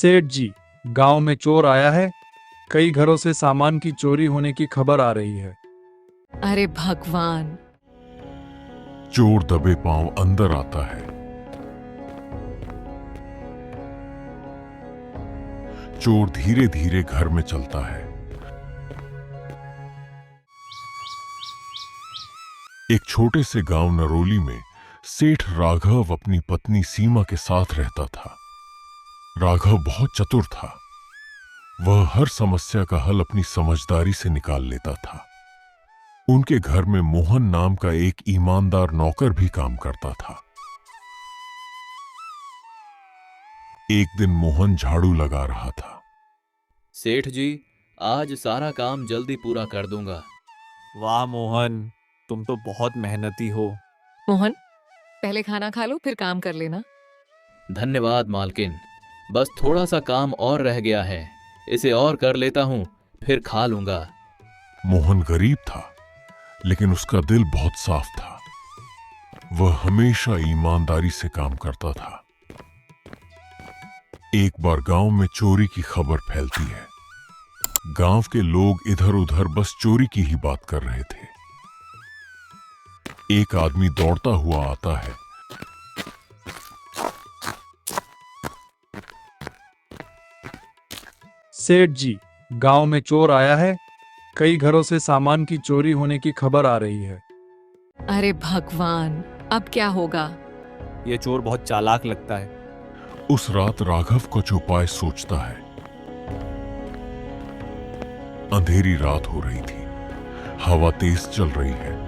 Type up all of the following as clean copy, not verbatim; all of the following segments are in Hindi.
सेठ जी, गांव में चोर आया है। कई घरों से सामान की चोरी होने की खबर आ रही है। अरे भगवान। चोर दबे पांव अंदर आता है। चोर धीरे धीरे घर में चलता है। एक छोटे से गांव नरोली में सेठ राघव अपनी पत्नी सीमा के साथ रहता था। राघव बहुत चतुर था। वह हर समस्या का हल अपनी समझदारी से निकाल लेता था। उनके घर में मोहन नाम का एक ईमानदार नौकर भी काम करता था। एक दिन मोहन झाड़ू लगा रहा था। सेठ जी, आज सारा काम जल्दी पूरा कर दूंगा। वाह मोहन, तुम तो बहुत मेहनती हो। मोहन, पहले खाना खा लो फिर काम कर लेना। धन्यवाद मालकिन, बस थोड़ा सा काम और रह गया है, इसे और कर लेता हूँ, फिर खा लूंगा। मोहन गरीब था, लेकिन उसका दिल बहुत साफ था। वह हमेशा ईमानदारी से काम करता था। एक बार गांव में चोरी की खबर फैलती है। गांव के लोग इधर उधर बस चोरी की ही बात कर रहे थे। एक आदमी दौड़ता हुआ आता है। सेठ जी, गांव में चोर आया है। कई घरों से सामान की चोरी होने की खबर आ रही है। अरे भगवान, अब क्या होगा? ये चोर बहुत चालाक लगता है। उस रात राघव कुछ उपाय सोचता है। अंधेरी रात हो रही थी। हवा तेज चल रही है।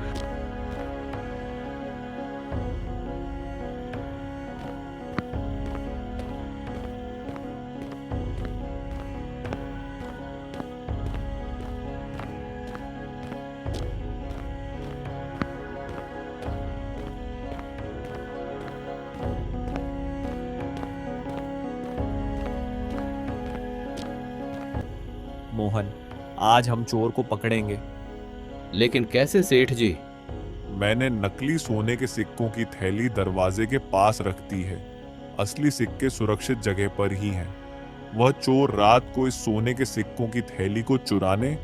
मोहन, आज हम चोर को पकड़ेंगे। लेकिन कैसे सेठ जी? मैंने नकली सोने के सिक्कों की थैली दरवाजे के पास रख दी है। असली सिक्के सुरक्षित जगह पर ही हैं। वह चोर रात को इस सोने के सिक्कों की थैली को चुराने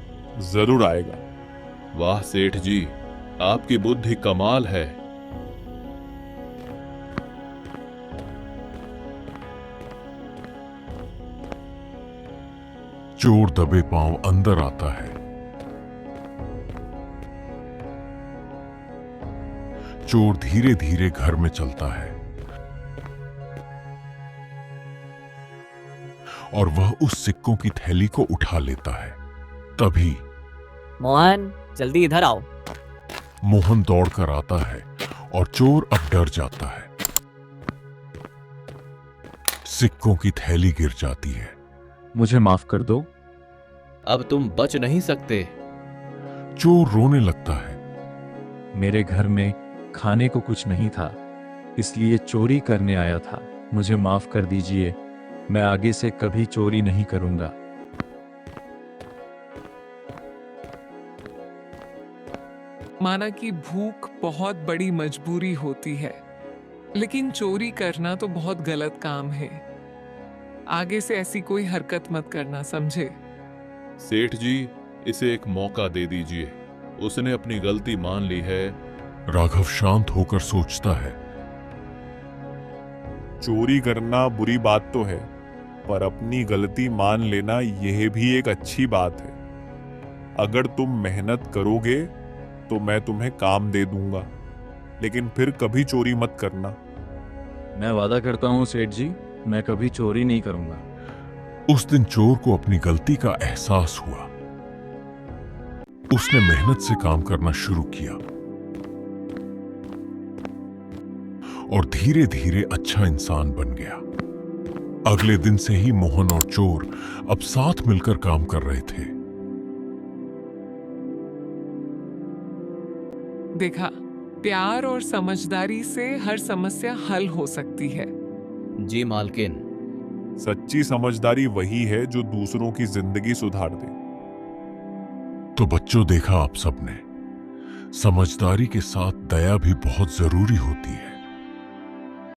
जरूर आएगा। वाह सेठ जी, आपकी बुद्धि कमाल है। चोर दबे पांव अंदर आता है। चोर धीरे धीरे घर में चलता है और वह उस सिक्कों की थैली को उठा लेता है। तभी मोहन, जल्दी इधर आओ। मोहन दौड़कर आता है और चोर अब डर जाता है। सिक्कों की थैली गिर जाती है। मुझे माफ कर दो। अब तुम बच नहीं सकते। चोर रोने लगता है। मेरे घर में खाने को कुछ नहीं था, इसलिए चोरी करने आया था। मुझे माफ कर दीजिए। मैं आगे से कभी चोरी नहीं करूंगा। माना कि भूख बहुत बड़ी मजबूरी होती है, लेकिन चोरी करना तो बहुत गलत काम है। आगे से ऐसी कोई हरकत मत करना, समझे? सेठ जी, इसे एक मौका दे दीजिए। उसने अपनी गलती मान ली है। राघव शांत होकर सोचता है। चोरी करना बुरी बात तो है, पर अपनी गलती मान लेना यह भी एक अच्छी बात है। अगर तुम मेहनत करोगे तो मैं तुम्हें काम दे दूंगा, लेकिन फिर कभी चोरी मत करना। मैं वादा करता हूँ सेठ जी, मैं कभी चोरी नहीं करूंगा। उस दिन चोर को अपनी गलती का एहसास हुआ। उसने मेहनत से काम करना शुरू किया और धीरे धीरे अच्छा इंसान बन गया। अगले दिन से ही मोहन और चोर अब साथ मिलकर काम कर रहे थे। देखा, प्यार और समझदारी से हर समस्या हल हो सकती है। जी मालकिन। सच्ची समझदारी वही है जो दूसरों की जिंदगी सुधार दे। तो बच्चों, देखा आप सबने, समझदारी के साथ दया भी बहुत जरूरी होती है।